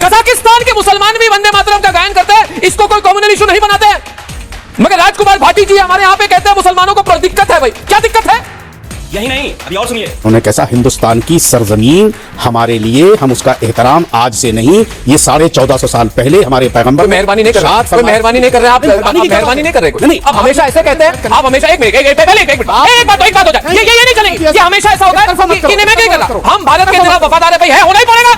Kazakhstan के मुसलमान भी वंदे मातरम का गायन करते हैं, इसको कोई कम्युनल इशू नहीं बनाते हैं। मगर राजकुमार भाटी जी हमारे यहाँ पे कहते हैं मुसलमानों को दिक्कत है। भाई क्या दिक्कत है? यही नहीं, अभी और सुनिए। उन्होंने कैसा हिंदुस्तान की सरजमीन हमारे लिए, हम उसका एहतराम आज से नहीं, ये 1450 साल पहले हमारे पैगंबर मेहरबानी नहीं कर रहे, कोई मेहरबानी नहीं कर रहे, आप मेहरबानी नहीं कर रहे। नहीं, आप हमेशा ऐसे कहते हैं, आप हमेशा एक बात हो जाए, ये नहीं चलेगी, ये हमेशा ऐसा होता है कि मैं नहीं कर रहा। हम भारत के खिलाफ वफादार है भाई, है, होना ही पड़ेगा,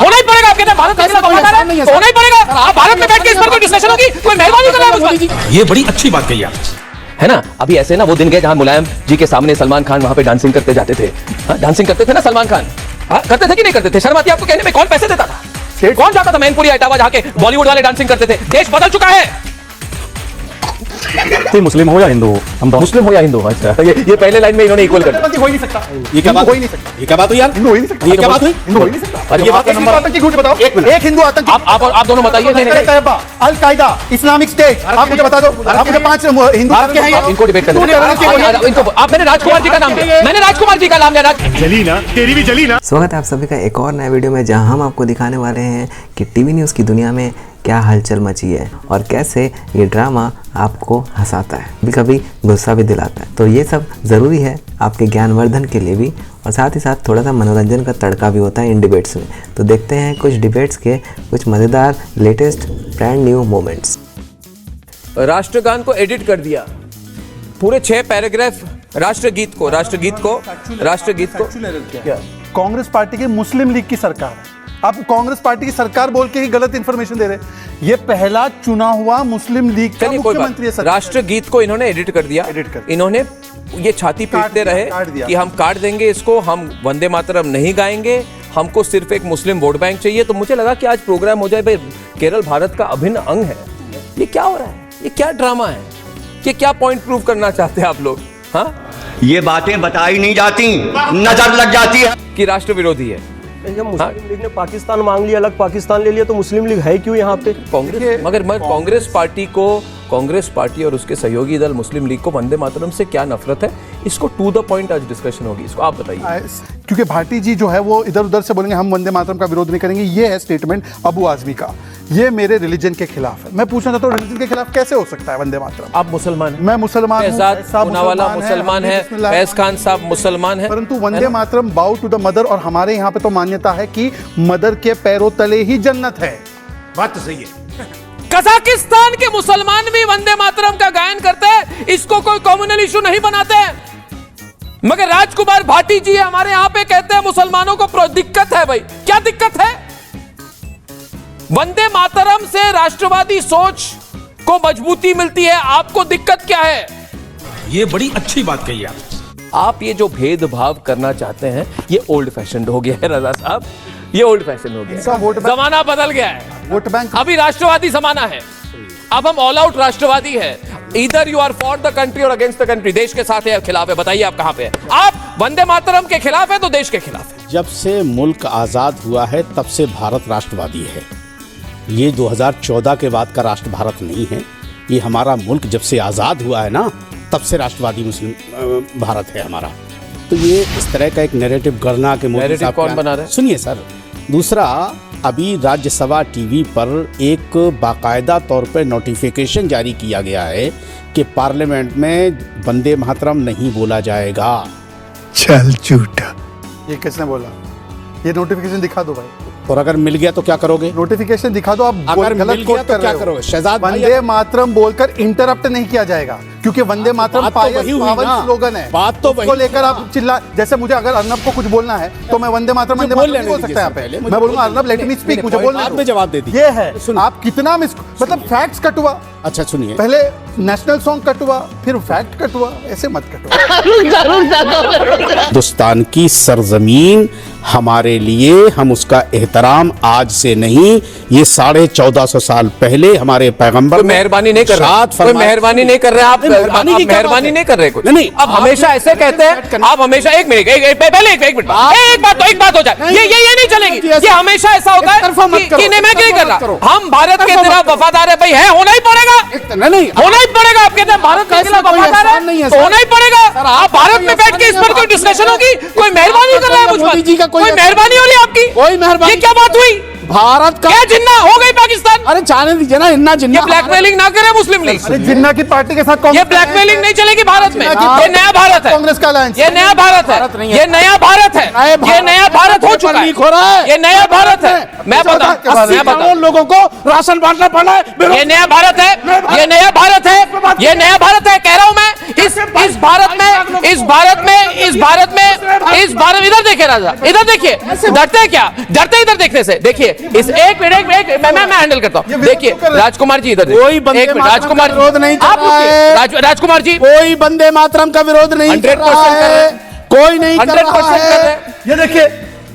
होना ही पड़ेगा। आप कहते हैं भारत के खिलाफ वफादार है, होना ही पड़ेगा। आप भारत में बैठ के इस पर कोई डिस्कशन होगी, कोई मेहरबानी कर रहा है मुझ पर। ये बड़ी अच्छी बात कही आप, है ना। अभी ऐसे ना वो दिन गए जहां मुलायम जी के सामने सलमान खान वहां पे डांसिंग करते जाते थे। डांसिंग करते थे ना सलमान खान, करते थे कि नहीं करते थे? शर्म आती है आपको कहने में? कौन पैसे देता था? कौन जाता था मैनपुरी इटावा जहां के बॉलीवुड वाले डांसिंग करते थे? देश बदल चुका है। मुस्लिम हो या हिंदू हो, हम मुस्लिम हो या हिंदू। अच्छा, ये पहले लाइन में इन्होंने इक्वल कर दिया। हो ही नहीं सकता। ये क्या बात? हो ही नहीं सकता। ये क्या बात हुई यार? हिंदू हो ही नहीं सकता। ये क्या बात हुई? हिंदू हो ही नहीं सकता। अरे ये बात एक आतंकी झूठ बताओ। एक मिनट। एक हिंदू आतंकी। आप दोनों बताइए। अल कायदा, इस्लामिक स्टेट, आप मुझे बता दो। आप मुझे 5 हिंदू आपके हैं, इनको डिबेट करते हैं। इनको आप, मैंने राजकुमार जी का नाम लिया, मैंने राजकुमार जी का नाम लिया। जली ना, तेरी भी जली ना। स्वागत है आप सभी का एक और नए वीडियो में, जहां हम आपको दिखाने वाले हैं कि टीवी न्यूज़ की दुनिया में क्या हलचल मची है और कैसे ये ड्रामा आपको हंसाता है, कभी कभी गुस्सा भी दिलाता है। तो ये सब ज़रूरी है आपके ज्ञानवर्धन के लिए भी, और साथ ही साथ थोड़ा सा मनोरंजन का तड़का भी होता है इन डिबेट्स में। तो देखते हैं कुछ डिबेट्स के कुछ मज़ेदार लेटेस्ट ब्रांड न्यू मोमेंट्स। राष्ट्रगान को एडिट कर दिया, पूरे 6 पैराग्राफ राष्ट्रगीत को कांग्रेस पार्टी की मुस्लिम लीग की सरकार है। आप कांग्रेस पार्टी की सरकार बोल के ही गलत इंफॉर्मेशन दे रहे हैं। ये पहला चुना हुआ मुस्लिम लीग का मुख्यमंत्री है। राष्ट्रगीत को इन्होंने एडिट कर दिया। इन्होंने ये छाती पीटते रहे कि हम काट देंगे इसको, हम वंदे मातरम नहीं गाएंगे, हमको सिर्फ एक मुस्लिम वोट बैंक चाहिए। तो मुझे लगा कि आज प्रोग्राम हो जाए। भाई केरल भारत का अभिन्न अंग है। ये क्या हो रहा है? ये क्या ड्रामा है? ये क्या पॉइंट प्रूव करना चाहते हैं आप लोग? हाँ, ये बातें बताई नहीं जाती, नजर लग जाती है कि राष्ट्र विरोधी है। मुस्लिम लीग ने पाकिस्तान मांग लिया, अलग पाकिस्तान ले लिया, तो मुस्लिम लीग है क्यों यहाँ पे? कांग्रेस, मगर कांग्रेस पार्टी और उसके सहयोगी दल मुस्लिम लीग को वंदे मातरम से क्या नफरत है? इसको टू द पॉइंट आज डिस्कशन होगी, इसको आप बताइए। क्योंकि भाटी जी जो है वो इधर उधर से बोलेंगे हम वंदे मातरम का विरोध नहीं करेंगे। ये है स्टेटमेंट अबू आजमी का। ये मेरे रिलीजन के खिलाफ है। मैं पूछना चाहता हूँ रिलीजन के खिलाफ कैसे हो सकता है वंदे मातरम? आप मुसलमान हैं? मैं मुसलमान हूँ, मुसलमान है, फैज खान साहब मुसलमान है, परंतु वंदे मातरम बाउ टू द मदर, और हमारे यहाँ पे तो मान्यता है कि मदर के पैरों तले ही जन्नत है। बात तो सही है। कजाकिस्तान के मुसलमान भी वंदे मातरम का गायन करते हैं, इसको कोई कम्युनल इशू नहीं बनाते हैं। मगर राजकुमार भाटी जी हमारे यहां पे कहते हैं मुसलमानों को दिक्कत है। भाई क्या दिक्कत है? वंदे मातरम से राष्ट्रवादी सोच को मजबूती मिलती है, आपको दिक्कत क्या है? ये बड़ी अच्छी बात कही आप ये जो भेदभाव करना चाहते हैं ये ओल्ड फैशन हो गया है रजा साहब, ये ओल्ड फैशन हो गया है। जमाना बदल गया है, वोट बैंक अभी राष्ट्रवादी जमाना है। अब हम ऑल आउट राष्ट्रवादी है। इधर you are for the country और अगेंस्ट द कंट्री। देश के साथ है या खिलाफ है? बताइए आप कहां पे है? आप वंदे मातरम के खिलाफ है तो देश के खिलाफ है। जब से मुल्क आज़ाद हुआ है तब से भारत राष्ट्रवादी है। ये 2014 के बाद का राष्ट्र भारत नहीं है। ये हमारा मुल्क जब से आज़ाद हुआ है ना, तब से राष्ट्रवादी मुस्लिम भारत है हमारा। तो ये इस तरह का एक नैरेटिव गढ़ना के मोदी साहब कौन बना रहे हैं? सुनिए सर, दूसरा अभी राज्यसभा टीवी पर एक बाकायदा तौर पर नोटिफिकेशन जारी किया गया है कि पार्लियामेंट में वंदे मातरम नहीं बोला जाएगा। चल झूठा। ये किसने बोला? ये नोटिफिकेशन दिखा दो भाई। और अगर मिल गया तो क्या करोगे? नोटिफिकेशन दिखा दो। आप अगर गलत कोट कर क्या रहे हो। करोगे? शहजाद वंदे मातरम बोलकर इंटरप्ट नहीं किया जाएगा, क्योंकि वंदे मातरम पावन स्लोगन है। बात तो उसको लेकर आप चिल्ला, जैसे मुझे अगर अर्नब को कुछ बोलना है तो मैं वंदे मातरम नहीं बोल सकता यहाँ पे। मैं बोलूंगा अर्नब लेट मी स्पीक, मुझे बोलने दो। जवाब दे दीजिए। ये है आप कितना मतलब फैक्ट्स कटुआ। अच्छा सुनिए, पहले नेशनल सॉन्ग कटुआ, फिर फैक्ट कटुआ, ऐसे मत कटुआ। हिंदुस्तान की सरजमीन हमारे लिए, हम उसका एहतराम आज से नहीं, ये 1450 साल पहले हमारे पैगंबर मेहरबानी नहीं कर रहा, कोई मेहरबानी नहीं कर रहे आप, मेहरबानी नहीं कर रहे कोई। नहीं, अब हमेशा ऐसे कहते हैं, आप हमेशा एक मिनट एक बात हो जाए, ये नहीं चलेगी। ये हमेशा ऐसा होता है कि मैं नहीं कर रहा, हम भारत के खिलाफ वफादार है। भाई है, होना ही पड़ेगा, नहीं होना ही पड़ेगा। आप कहते हैं भारत के खिलाफ वफादार है तो होना ही पड़ेगा। आप भारत में बैठ के इस पर कोई डिस्कशन होगी, कोई मेहरबानी कर रहा है मुझ पर, कोई मेहरबानी हो रही है आपकी? कोई मेहरबानी? ये क्या बात हुई? भारत का क्या जिन्ना हो गई पाकिस्तान? अरे जाने दीजिए ना, इन्ना जिन्ना। ये ब्लैकमेलिंग ना करे मुस्लिम लीग। अरे जिन्ना की पार्टी के साथ ये ब्लैकमेलिंग नहीं चलेगी भारत में। जिन्ना की ये नया भारत है, कांग्रेस का अलायंस। ये नया भारत है, ये नया भारत है, ये नया भारत हो चुका है, हो रहा है। ये नया भारत है। मैं बता 80 करोड़ लोगों को राशन बांटना पड़ रहा है। ये नया भारत है, ये नया भारत है, ये नया भारत है, कह रहा हूं मैं। इस भारत इधर देखिए राजा, इधर देखिए, डरते हैं क्या? डरते इधर देखने से। देखिए इस एक मिनट मैं हैंडल करता हूं। देखिए राजकुमार जी इधर कोई वंदे एक मिनट, मातरम राजकुमार का विरोध नहीं कर आप रहा है। राजकुमार जी कोई वंदे मातरम का विरोध नहीं कर 100% रहा कर रहे है। हैं। कोई नहीं कर 100% रहा कर रहे है। हैं। ये देखिए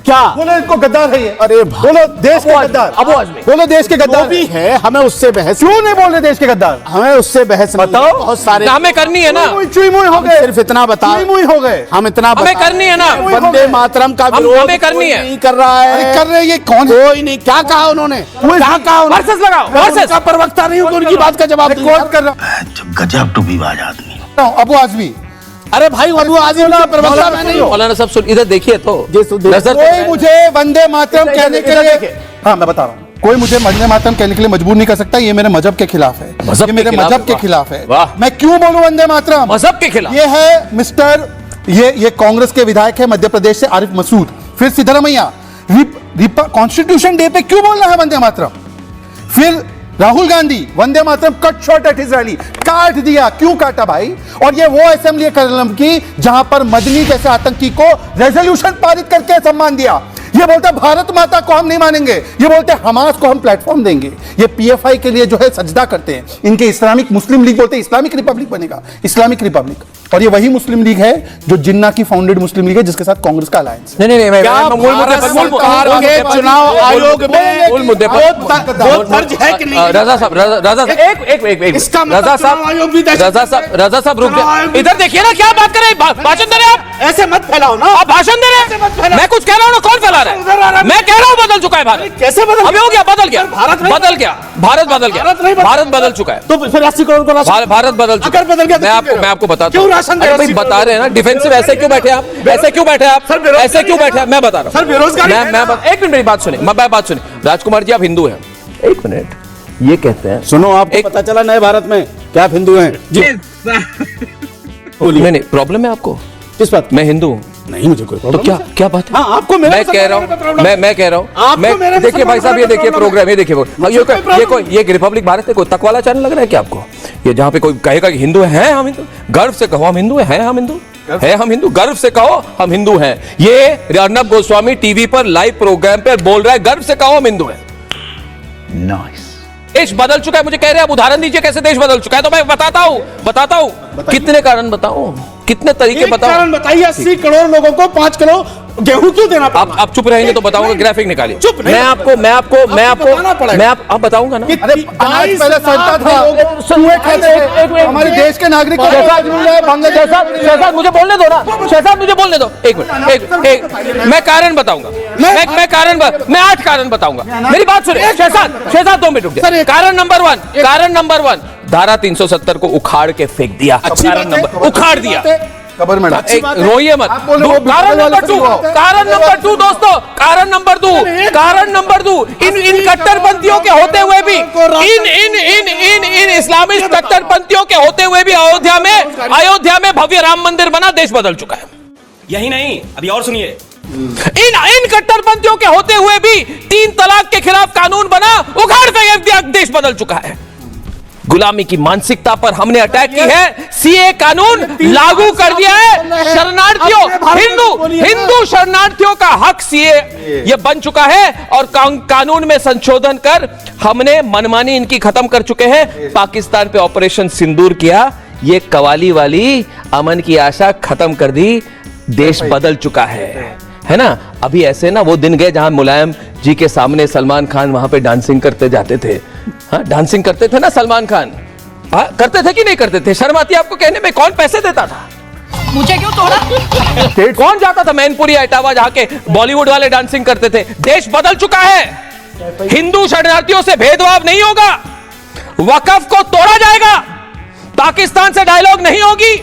क्या बोलो, इनको गद्दार है ये। अरे बोलो देश के गद्दार। अबू आजमी। बोलो देश के जो गद्दार भी है, हमें उससे बहस, क्यों नहीं बोल रहे देश के गद्दार? हमें उससे बहस नहीं। बताओ। बहुत सारे हमें करनी है ना, चुई मुई हो गए। सिर्फ इतना बता, चुई मुई हो गए। हम इतना हमें बता, करनी है ना। वंदे मातरम का विरोध हमें करनी कोई है। नहीं कर रहा अरे है। कर रहे ये कौन है? कोई नहीं। क्या कहा उन्होंने? क्या कहा उन्होंने? वर्सेस लगाओ, मैं वर्सेस। उनका प्रवक्ता नहीं हूँ कि उनकी बात का जवाब दूं। कोट कर रहा हूं। अबू आजमी, अरे भाई अबू आजमी का प्रवक्ता मैं नहीं हूँ। मौलाना साहब सुन, इधर देखिए तो नजर कोई मुझे वंदे मातरम कहने के लिए, हाँ मैं बता रहा हूँ, कोई मुझे वंदे मातरम कहने के लिए मजबूर नहीं कर सकता। ये मेरे मजहब के खिलाफ है, मजहब ये मेरे के खिलाफ मजहब के है। खिलाफ है। वाह। मैं क्यों बोलूं वंदे मातरम? मजहब के खिलाफ। ये है मिस्टर, ये कांग्रेस के विधायक है मध्य प्रदेश से, आरिफ मसूद। फिर सिद्धरामैया कॉन्स्टिट्यूशन डे पे क्यों बोलना है वंदे मातरम? फिर Rahul Gandhi Vande Mataram cut short at his rally, काट दिया। क्यों काटा भाई? और ये वो असेंबली है करलम की जहां पर मदनी जैसे आतंकी को रेजोल्यूशन पारित करके सम्मान दिया। ये बोलता है भारत माता को हम नहीं मानेंगे, ये बोलते हैं हमास को हम प्लेटफॉर्म देंगे। ये पीएफआई के लिए जो है सजदा करते हैं। इनके इस्लामिक मुस्लिम लीग बोलते हैं इस्लामिक रिपब्लिक बनेगा, इस्लामिक रिपब्लिक। और ये वही मुस्लिम लीग है जो जिन्ना की फाउंडेड मुस्लिम लीग है, जिसके साथ कांग्रेस का अलायंस। नहीं क्या भारत सरकार के चुनाव आयोग में मूल मुद्दे वो दर्ज है कि नहीं? रजा साहब एक इसका मतलब रजा चुनाव आयोग भी रजा साहब रुक जाए। इधर देखिए ना, क्या बात कर रहे हैं? भाषण दे रहे हैं आप? ऐसे मत फैलाओ ना। आप भाषण दे रहे हैं? मैं कुछ कह रहा हूँ ना, कौन फैला रहा है? मैं कह रहा हूँ बदल चुका है भारत। कैसे बदल? अभी हो गया, बदल गया, भारत नहीं बदल गया, भारत बदल गया, भारत नहीं बदल- भारत बदल चुका है। तो फिर 80 करोड़ को राशन भारत बदल चुका है। अगर बदल गया तो मैं आपको बताता क्यों राशन दे अरे रहे भाई हैं? बता रहे हैं ना, डिफेंसिव ऐसे क्यों बैठे आप? ऐसे क्यों बैठे आप? ऐसे क्यों बैठे? मैं बता रहा हूँ सर, बेरोजगारी है ना। एक मिनट मेरी बात सुनिए, मैं बात सुनिए। राजकुमार जी आप हिंदू हैं, एक मिनट, ये कहते हैं सुनो, आपको एक- पता चला नए भारत में क्या आप हिंदू हैं? जी नहीं प्रॉब्लम है आपको? किस बात? मैं हिंदू हूँ नहीं, मुझे कोई तो प्रॉब्लम क्या बात है? हाँ, आपको मेरे मैं कह रहा हूँ, मैं कह रहा हूँ, मैं देखिए भाई साहब, ये देखिए प्रोग्राम, ये देखिए ये रिपब्लिक भारत है, कोई तक वाला चैनल लग रहा है क्या आपको? ये जहाँ पे कोई कहेगा कि हिंदू हैं हम हिंदू, गर्व से कहो हम हिंदू हैं, हम हिंदू है, हम हिंदू, गर्व से कहो हम हिंदू हैं। ये अर्नब गोस्वामी टीवी पर लाइव प्रोग्राम पर बोल रहा है, गर्व से कहो हम हिंदू हैं। देश बदल चुका है, मुझे कह रहे हैं आप उदाहरण दीजिए कैसे देश बदल चुका है। तो मैं बताता हूं कितने कारण बताऊं, कितने तरीके बताऊं? कारण बताइए। 80 करोड़ लोगों को 5 किलो गेहूं क्यों देना पड़ा? आप चुप रहेंगे तो बताऊंगा, ग्राफिक निकालिए। चुप नहीं। मैं आपको बताऊंगा ना। अरे अनाज पहले सस्ता था, चूहे खाते थे, हमारे देश के नागरिक शहजाद मुझे बोलने दो ना, शहजाद मुझे बोलने दो। एक मिनट, मैं कारण बताऊंगा, मैं 8 कारण बताऊंगा। मेरी बात सुनिए शहजाद 2 मिनट रुक जाइए। कारण नंबर 1, धारा 370 को उखाड़ के फेंक दिया। कारण नंबर उखाड़ दिया, खबर में रोइए मत। कारण नंबर 2 दोस्तों, कारण नंबर 2 इन कट्टरपंथियों के होते हुए भी, इन इस्लामिस्ट कट्टरपंथियों के होते हुए भी अयोध्या में भव्य राम मंदिर बना, देश बदल चुका है। यही नहीं, अभी और सुनिए। इन कट्टरपंथियों के होते हुए भी 3 तलाक के खिलाफ कानून बना, उखाड़ फेंक दिया, देश बदल चुका है। गुलामी की मानसिकता पर हमने अटैक की है, सीए कानून लागू कर दिया है। शरणार्थियों, हिंदू शरणार्थियों का हक सीए ये बन चुका है, और कानून में संशोधन कर हमने मनमानी इनकी खत्म कर चुके हैं। पाकिस्तान पे ऑपरेशन सिंदूर किया, ये कवाली वाली अमन की आशा खत्म कर दी, देश बदल चुका है ना। अभी ऐसे ना वो दिन गए जहां मुलायम जी के सामने सलमान खान वहां पे डांसिंग करते जाते थे। हाँ, डांसिंग करते थे ना सलमान खान, हाँ करते थे कि नहीं करते थे? शर्म आती है आपको कहने में? कौन पैसे देता था? मुझे क्यों तोड़ा? कौन जाता था मैनपुरी इटावा जहां के बॉलीवुड वाले डांसिंग करते थे? देश बदल चुका है, हिंदू शरणार्थियों से भेदभाव नहीं होगा, वक्फ को तोड़ा जाएगा, पाकिस्तान से डायलॉग नहीं होगी,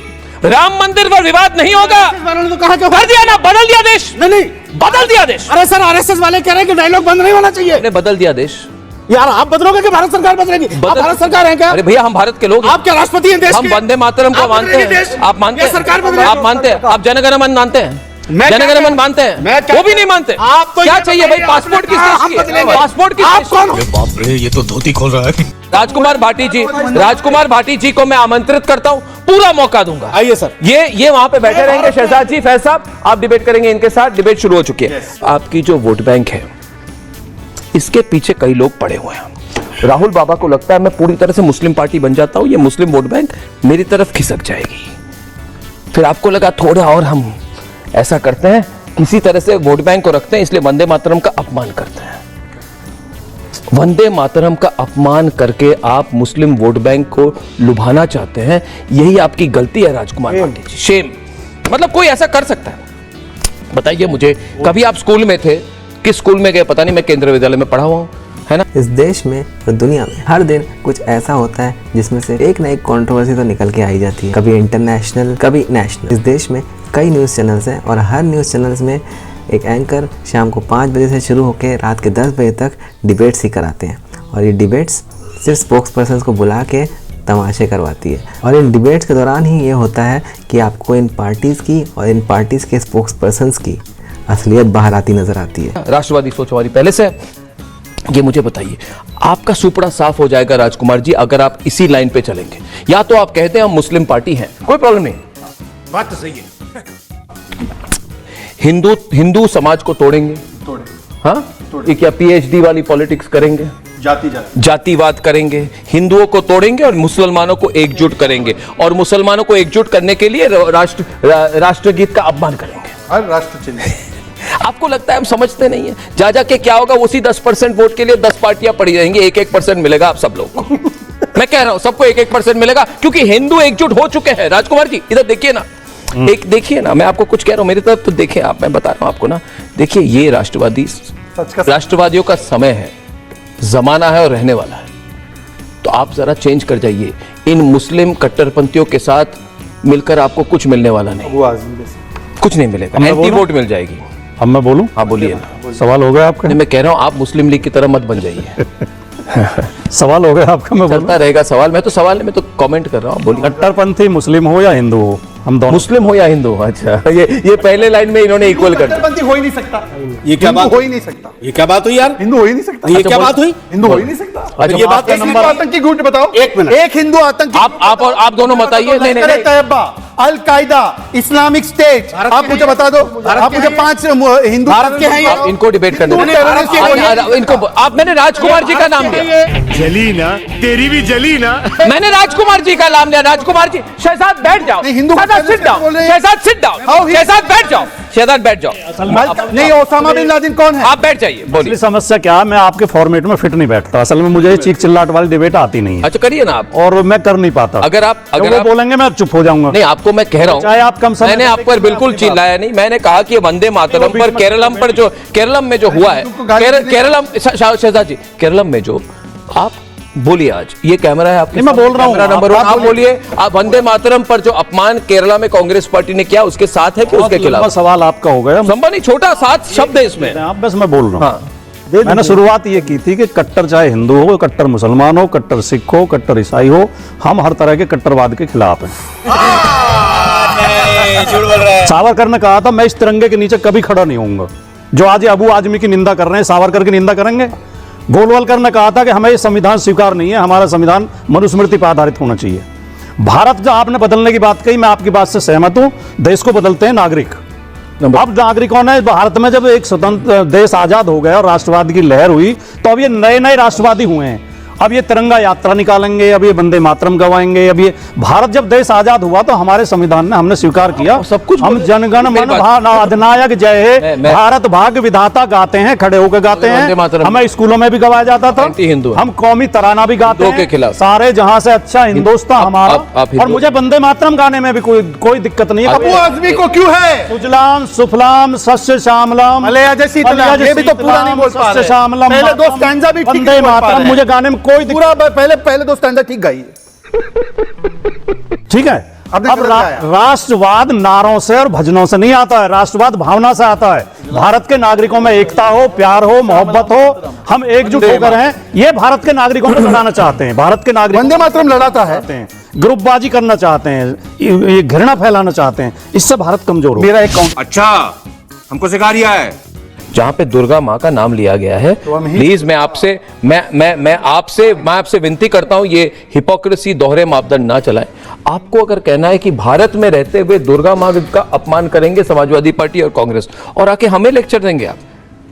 राम मंदिर पर विवाद नहीं होगा। तो कहा कर दिया ना, बदल दिया देश। नहीं बदल दिया देश। अरे सर, आरएसएस वाले कह रहे हैं कि डायलॉग बंद नहीं होना चाहिए। हमने बदल दिया देश। यार आप बदलोगे कि भारत सरकार बदलेगी? आप भारत सरकार हैं क्या? अरे भैया हम भारत के लोग हैं। आप क्या राष्ट्रपति हैं देश के? हम वंदे मातरम को मानते हैं। आप मानते हैं? सरकार बदलेगी? आप मानते हैं? आप जनगण मन मानते हैं? मैं क्या जनगण मन कहूं? मानते हैं? मैं क्या वो भी नहीं मानते। आप तो क्या ये चाहिए भाई? बताइए, पासपोर्ट किस आपने देश कहा की हम बदलेंगे। है? पासपोर्ट किस आप देश की कौन? है? बाप रे, ये तो धोती खोल रहा है। राजकुमार भाटी जी को मैं आमंत्रित करता हूं, पूरा मौका दूंगा। आइए सर। ये वहां पे बैठे रहेंगे। शहजाद जी, फैज साहब, आप डिबेट करेंगे इनके साथ। डिबेट शुरू हो चुकी है। आपकी जो वोट बैंक है, इसके पीछे कई लोग पड़े हुए हैं। राहुल बाबा को लगता है मैं पूरी तरह से मुस्लिम पार्टी बन जाता हूं, ये मुस्लिम वोट बैंक मेरी तरफ खिसक जाएगी। फिर आपको लगा थोड़ा और हम ऐसा करते हैं, किसी तरह से वोट बैंक को रखते हैं, इसलिए वंदे मातरम का अपमान करते हैं। वंदे मातरम का अपमान करके आप मुस्लिम वोट बैंक को लुभाना चाहते हैं। यही आपकी गलती है राजकुमार भाटी जी। शेम। मतलब कोई ऐसा कर सकता है? बताइए मुझे, कभी आप स्कूल में थे? किस स्कूल में गए पता नहीं, मैं केंद्रीय विद्यालय में पढ़ा हुआ हूं, है ना। इस देश में और दुनिया में हर दिन कुछ ऐसा होता है जिसमें से एक ना एक कंट्रोवर्सी तो निकल के आई जाती है, कभी इंटरनेशनल, कभी नेशनल। इस देश में कई न्यूज़ चैनल्स हैं और हर न्यूज़ चैनल्स में एक एंकर शाम को 5 बजे से शुरू होकर रात के 10 बजे तक डिबेट्स ही कराते हैं। और ये डिबेट्स सिर्फ स्पोक्स पर्सन को बुला के तमाशे करवाती है। और इन डिबेट्स के दौरान ही ये होता है कि आपको इन पार्टीज़ की और इन पार्टीज़ के स्पोक्स पर्सन्स की असलियत बाहर आती नजर आती है। राष्ट्रवादी सोच हमारी पहले से है। ये मुझे बताइए, आपका सुपड़ा साफ हो जाएगा राजकुमार जी अगर आप इसी लाइन पे चलेंगे। या तो आप कहते हैं हम मुस्लिम पार्टी हैं, कोई प्रॉब्लम नहीं, बात तो सही है। हिंदू समाज को तोड़ेंगे, हाँ, ये क्या पीएचडी वाली पॉलिटिक्स करेंगे? जातिवाद करेंगे, हिंदुओं को तोड़ेंगे और मुसलमानों को एकजुट करेंगे, और मुसलमानों को एकजुट करने के लिए राष्ट्रगीत का अपमान करेंगे। राष्ट्र चिन्ह। आपको लगता है हम समझते नहीं है? जा के क्या होगा, उसी 10% वोट के लिए 10 पार्टियां पड़ी रहेंगी, 1-1% मिलेगा आप सब लोगों को। मैं कह रहा हूं सबको 1-1% मिलेगा, क्योंकि हिंदू एकजुट हो चुके हैं। राजकुमार जी इधर देखिए ना, एक देखिए ना, मैं आपको कुछ कह रहा हूं, मेरी तरफ तो देखें आप, मैं बता रहा हूं आपको ना। देखिए ये राष्ट्रवादियों का समय है, जमाना है और रहने वाला है। तो आप जरा चेंज कर जाइए। इन मुस्लिम कट्टरपंथियों के साथ मिलकर आपको कुछ मिलने वाला नहीं, कुछ नहीं मिलेगा, एंटी वोट मिल जाएगी। अब मैं बोलूं? हाँ बोलिए ना। सवाल हो गया आपका? नहीं, मैं कह रहा हूं आप मुस्लिम लीग की तरह मत बन जाइए। सवाल हो गया आपका? मैं चलता रहेगा सवाल, मैं तो सवाल में तो कमेंट कर रहा हूँ। बोलिए। कट्टरपंथी मुस्लिम हो या हिंदू हो, हम दोनों। मुस्लिम हो या हिंदू? अच्छा, ये पहले लाइन में इन्होंने इक्वल कर दिया। कट्टरपंथी हो ही नहीं सकता। ये क्या बात हो ही नहीं सकता। ये क्या बात हुई यार? हिंदू हो ही नहीं सकता। ये क्या बात हुई? हिंदू हो ही नहीं सकता। अच्छा, ये बात एक हिंदू आतंकी गुट बताओ। एक मिनट। एक हिंदू आतंकी। आप और आप दोनों बताइए। नहीं नहीं तैयबा, अल कायदा, इस्लामिक स्टेट, आप मुझे बता दो। आप मुझे 5 हिंदू भारत के हैं ये? आप इनको डिबेट करने इनको आप, मैंने राजकुमार जी का नाम लिया। जली ना, तेरी भी जली ना। मैंने राजकुमार जी का नाम लिया। राजकुमार जी, शहजाद बैठ जाओ। हिंदू Shahzad sit down, Shahzad sit down, Shahzad बैठ जाओ, शहजाद बैठ जाओ। नहीं, ओसामा बिन लादेन कौन है? आप बैठ जाइए, बोलिए। असली समस्या क्या है, मैं आपके फॉर्मेट में फिट नहीं बैठता। असल में मुझे चीख चिल्लाट वाली डिबेट आती नहीं है। अच्छा करिए ना आप। और मैं कर नहीं पाता। अगर आप वो बोलेंगे मैं चुप हो जाऊंगा। नहीं, आपको मैं कह रहा हूं, चाहे आप कम समय मैंने आप पर बिल्कुल चिल्लाया नहीं। मैंने कहा कि वंदे मातरम पर केरलम में जो हुआ है, केरलम, शहजाद जी, केरलम में जो आप बोलिए, आज ये कैमरा है आपके, मैं बोल रहा हूं, नंबर 1, आप बोलिए। आप वंदे मातरम पर जो अपमान केरला में कांग्रेस पार्टी ने किया, उसके साथ है कि उसके खिलाफ? सवाल आपका हो गया, संभव नहीं, छोटा 7 शब्द है इसमें। आप बस मैं बोल रहा हूँ। मैंने शुरुआत ये की थी कि कट्टर चाहे हिंदू हो, कट्टर मुसलमान हो, कट्टर सिख हो, कट्टर ईसाई हो, हम हर तरह के कट्टरवाद के खिलाफ हैं। सावरकर ने कहा था मैं इस तिरंगे के नीचे कभी खड़ा नहीं होऊंगा। जो आज अबू आजमी की निंदा कर रहे हैं, सावरकर की निंदा करेंगे। गोलवलकर ने कहा था कि हमें ये संविधान स्वीकार नहीं है, हमारा संविधान मनुस्मृति पर आधारित होना चाहिए। भारत जो आपने बदलने की बात कही, मैं आपकी बात से सहमत हूं। देश को बदलते हैं नागरिक। अब नागरिकों ने भारत में जब एक स्वतंत्र देश आजाद हो गया और राष्ट्रवाद की लहर हुई, तो अब ये नए नए राष्ट्रवादी हुए हैं। अब ये तिरंगा यात्रा निकालेंगे, अब ये वंदे मातरम गवाएंगे। अब ये भारत जब देश आजाद हुआ तो हमारे संविधान में हमने स्वीकार किया, सब कुछ हम जनगण मन अधिनायक जय हे भारत भाग्य विधाता गाते हैं, खड़े होकर गाते हैं। हमें स्कूलों में भी गवाया जाता था। हम कौमी तराना भी गाते हैं, सारे जहां से अच्छा हिंदुस्तान हमारा। और मुझे वंदे मातरम गाने में भी कोई दिक्कत नहीं है। अबू आजमी को क्यों है? सुजलाम सुफलाम सस्य श्यामलाम, ये भी तो पूरा नहीं बोल पा रहे। श्यामलाम, पहले 2 स्टैंजा भी ठीक वंदे मातरम मुझे गाने में कोई पूरा पहले 2 स्टैंजा ठीक गाइए। ठीक है, आपने अब गलत गाया। राष्ट्रवाद नारों से और भजनों से नहीं आता है, राष्ट्रवाद भावना से आता है। भारत के नागरिकों में एकता हो, प्यार हो, मोहब्बत हो, हम एकजुट होकर हैं, ये भारत के नागरिकों को लड़ाना चाहते हैं। भारत के नागरिक वंदे मातरम लड़ाता है, ग्रुपबाजी करना चाहते हैं, ये घृणा फैलाना चाहते हैं, इससे भारत कमजोर हो। मेरा एक काउंट अच्छा, हमको सिखा रिया है। जहां पे दुर्गा माँ का नाम लिया गया है, प्लीज मैं आपसे विनती करता हूं, ये हिपोक्रेसी, दोहरे मापदंड ना चलाएं। आपको अगर कहना है कि भारत में रहते हुए दुर्गा माँ का अपमान करेंगे समाजवादी पार्टी और कांग्रेस, और आके हमें लेक्चर देंगे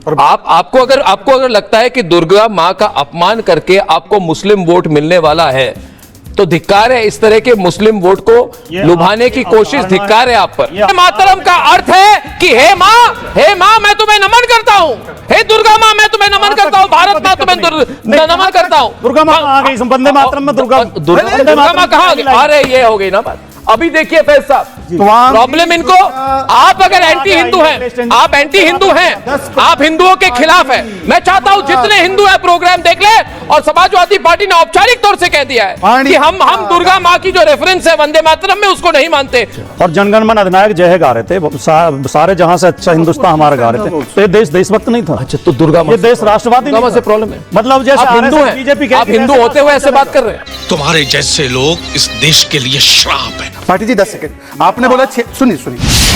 आपको अगर लगता है कि दुर्गा माँ का अपमान करके आपको मुस्लिम वोट मिलने वाला है, तो धिक्कार है। इस तरह के मुस्लिम वोट को लुभाने की कोशिश, धिक्कार है आप पर। मातरम का अर्थ है कि हे माँ मैं तुम्हें नमन करता हूँ, हे दुर्गा माँ मैं तुम्हें नमन करता हूँ, भारत माँ तुम्हें नमन करता हूँ। दुर्गा माँ आ गई, वंदे मातरम में दुर्गा माँ कहाँ आ गई? अरे ये हो गई ना बात। अभी देखिए फैज साहब, प्रॉब्लम इनको, आप अगर एंटी हिंदू हैं, आप एंटी हिंदू हैं, आप हिंदुओं के खिलाफ हैं। मैं चाहता हूं जितने हिंदू है प्रोग्राम देख ले, और समाजवादी पार्टी ने औपचारिक तौर से कह दिया है कि हम दुर्गा माँ की जो रेफरेंस है वंदे मातरम में, उसको नहीं मानते। और जनगण मन अधिनायक जय गा रहे थे, सारे जहां से अच्छा हिंदुस्तान हमारा गा रहे थे, तो ये देश देशभक्त नहीं था। अच्छा, तो दुर्गा माँ, ये देश राष्ट्रवादी से प्रॉब्लम है। मतलब जैसे आप हिंदू हैं, बीजेपी, आप हिंदू होते हुए ऐसे बात कर रहे हैं। तुम्हारे जैसे लोग इस देश के लिए श्राप है। पार्टी जी 10 सेकंड, आपने बोला सुनिए,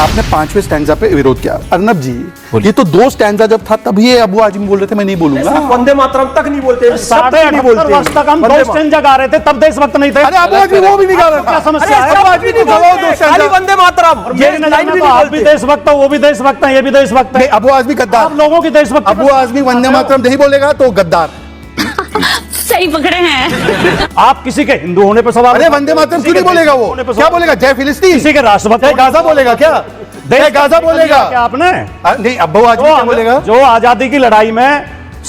आपने 5वें स्टैंजा पे विरोध किया। अर्नब जी, ये तो 2 स्टैंजा जब था तब ये अबू आजमी बोल रहे थे, मैं नहीं बोलूंगा। वंदे मातरम तक नहीं बोलते, 78 वर्ष तक हम 2 स्टैंजा गा रहे थे, तब देशभक्त नहीं थे। अरे अबू आजमी वो भी नहीं गा रहा था। क्या समस्या है? अबू आजमी नहीं गा रहा, 2 स्टैंजा वंदे मातरम, आप भी देशभक्त हो, वो भी देशभक्त है, ये भी देशभक्त है। अबू आजमी गद्दार, आप लोगों की देशभक्त। अबू आजमी वंदे मातरम नहीं बोलेगा तो गद्दार। सही पकड़े हैं। आप किसी के हिंदू होने पर सवाल, अरे वंदे मातरम क्यों नहीं बोलेगा? वो क्या बोलेगा? जय फिलिस्तीन? किसी के राष्ट्रभक्त गाजा बोलेगा क्या? गाजा बोलेगा क्या आपने? नहीं, अबू आजमी क्या बोलेगा? जो आजादी की लड़ाई में,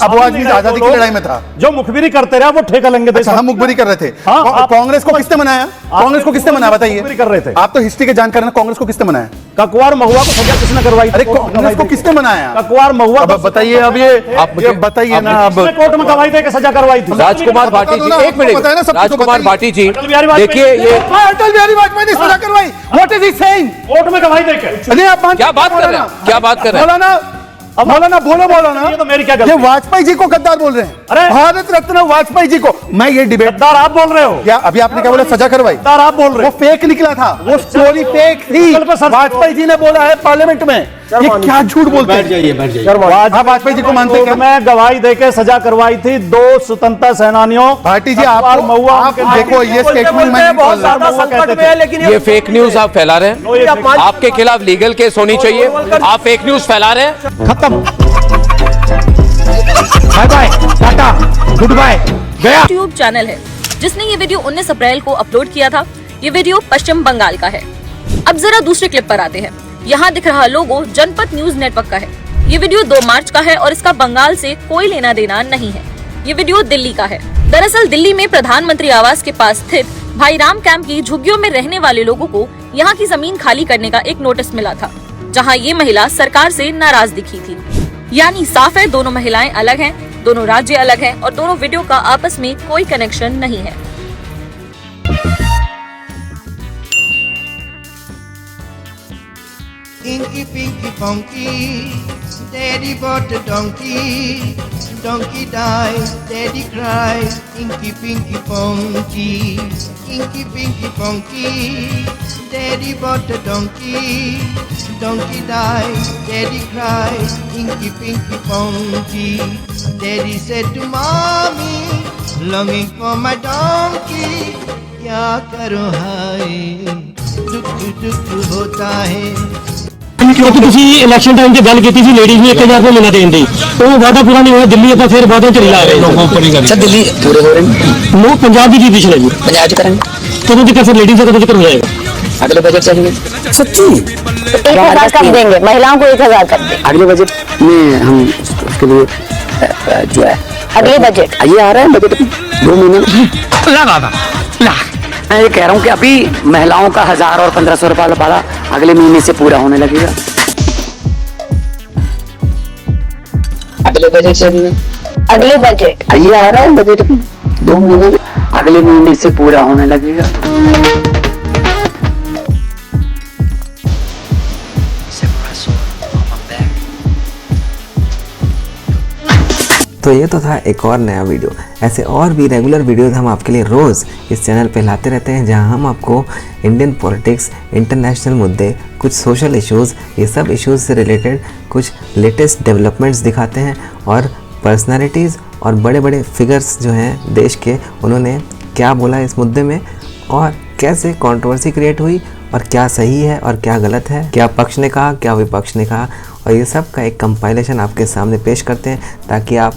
अबू आजमी आजादी की लड़ाई में था, जो मुखबिरी करते रहे वो ठेका लेंगे। अच्छा, हम मुखबिरी कर रहे थे। कांग्रेस को किसने मनाया? कांग्रेस को किसने मनाया बताइए? कर रहे थे आप तो हिस्ट्री के जानकार हैं। कांग्रेस को किसने मनाया? ककुआर महुआ को सजा किसने करवाई? अरे कांग्रेस को किसने मनाया? ककुआर महुआ। अब बताइए, अब ये बताइए ना। अब कोर्ट में गवाही देकर सजा करवाई थी। राजकुमार भाटी जी, एक मिनट, राजकुमार भाटी जी देखिए, ये अटल बिहारी वाजपेयी ने सजा करवाई। What is he saying? Court में गवाही देकर। अरे आप क्या बात कर रहे हैं? क्या बात कर रहे हैं? मौलाना बोलो, मौलाना ये तो मेरी क्या ये वाजपेयी जी को गद्दार बोल रहे हैं। अरे भारत रत्न वाजपेयी जी को। मैं ये डिबेट, गद्दार आप बोल रहे हो क्या? अभी आपने क्या बोला? सजा करवाई। गद्दार आप बोल रहे हो, वो फेक निकला था, वो स्टोरी फेक थी। वाजपेयी जी ने बोला है पार्लियामेंट में। ये क्या झूठ बोलते हैं? आप वाजपेयी जी को मानते हैं क्या? मैं गवाही देकर सजा करवाई थी 2 स्वतंत्रता सेनानियों। भाटी जी, आप देखो, ये स्टेटमेंट मैं बहुत ज्यादा संकट में है, लेकिन ये फेक न्यूज आप फैला रहे हैं। आपके खिलाफ लीगल केस होनी चाहिए। आप फेक न्यूज फैला रहे हैं। खत्म, bye bye, ta ta, goodbye, गया। यूट्यूब चैनल है जिसने ये वीडियो 19 अप्रैल को अपलोड किया था। ये वीडियो पश्चिम बंगाल का है। अब जरा दूसरे क्लिप पर आते हैं। यहाँ दिख रहा लोगो जनपद न्यूज नेटवर्क का है। ये वीडियो 2 मार्च का है और इसका बंगाल से कोई लेना देना नहीं है। ये वीडियो दिल्ली का है। दरअसल दिल्ली में प्रधानमंत्री आवास के पास स्थित भाईराम कैंप की झुग्गियों में रहने वाले लोगों को यहाँ की जमीन खाली करने का एक नोटिस मिला था, जहाँ ये महिला सरकार से नाराज दिखी थी। यानी साफ है, दोनों महिलाएं अलग हैं, दोनों राज्य अलग हैं और दोनों वीडियो का आपस में कोई कनेक्शन नहीं है। Inky Pinky Funky, Daddy bought a donkey, donkey died, Daddy cried, Inky Pinky Funky, Inky Pinky Funky, Daddy bought a donkey, donkey died, Daddy cried, Inky Pinky Funky, Daddy said to Mommy, longing for my donkey, क्या करूँ हाय, दुख दुख होता है। क्योंकि ਤੁਸੀਂ election time 'ਤੇ ਗੱਲ ਕੀਤੀ ਸੀ ਲੇਡੀਜ਼ ਨੂੰ 1000 ਰੁਪਏ ਮਹੀਨਾ ਦੇਣ ਦੀ, ਉਹ ਵਾਅਦਾ ਪੂਰਾ ਨਹੀਂ ਹੋਇਆ। ਦਿੱਲੀ ਆਪਾਂ ਫਿਰ ਵਾਅਦੇ 'ਚ ਲਾ ਰਹੇ ਲੋਕਾਂ ਉੱਪਰ ਨਹੀਂ सर दिल्ली पूरे हो रहे हैं। ਲੋਕ ਪੰਜਾਬ ਦੀ ਪੋਜੀਸ਼ਨ ਹੈ ਜੀ, पंजाब च करेंगे। ਕਦੋਂ ਤੱਕ ਫਿਰ ਲੇਡੀਜ਼ ਦਾ कਦੋਂ तक हो जाएगा? अगले बजट चाहिए। सच्ची 1000 कर देंगे, महिलाओं को 1000 कर देंगे। अगले बजट में हम उसके लिए जो है अगले बजट ये आ रहा है बजट में 2 महीने लगा था। मैं ये कह रहा हूँ कि अभी महिलाओं का 1000 और 1500 रुपये वाला अगले महीने से पूरा होने लगेगा। अगले बजट से अगले बजट ये आ रहा है बजट में 2 महीने अगले महीने से पूरा होने लगेगा। तो ये तो था एक और नया वीडियो। ऐसे और भी रेगुलर वीडियोस हम आपके लिए रोज़ इस चैनल पे लाते रहते हैं, जहां हम आपको इंडियन पॉलिटिक्स, इंटरनेशनल मुद्दे, कुछ सोशल इश्यूज़, ये सब इश्यूज़ से रिलेटेड कुछ लेटेस्ट डेवलपमेंट्स दिखाते हैं और पर्सनालिटीज़ और बड़े बड़े फिगर्स जो हैं देश के, उन्होंने क्या बोला इस मुद्दे में और कैसे कंट्रोवर्सी क्रिएट हुई और क्या सही है और क्या गलत है, क्या पक्ष ने कहा क्या विपक्ष ने कहा, और ये सब का एक कंपाइलेशन आपके सामने पेश करते हैं ताकि आप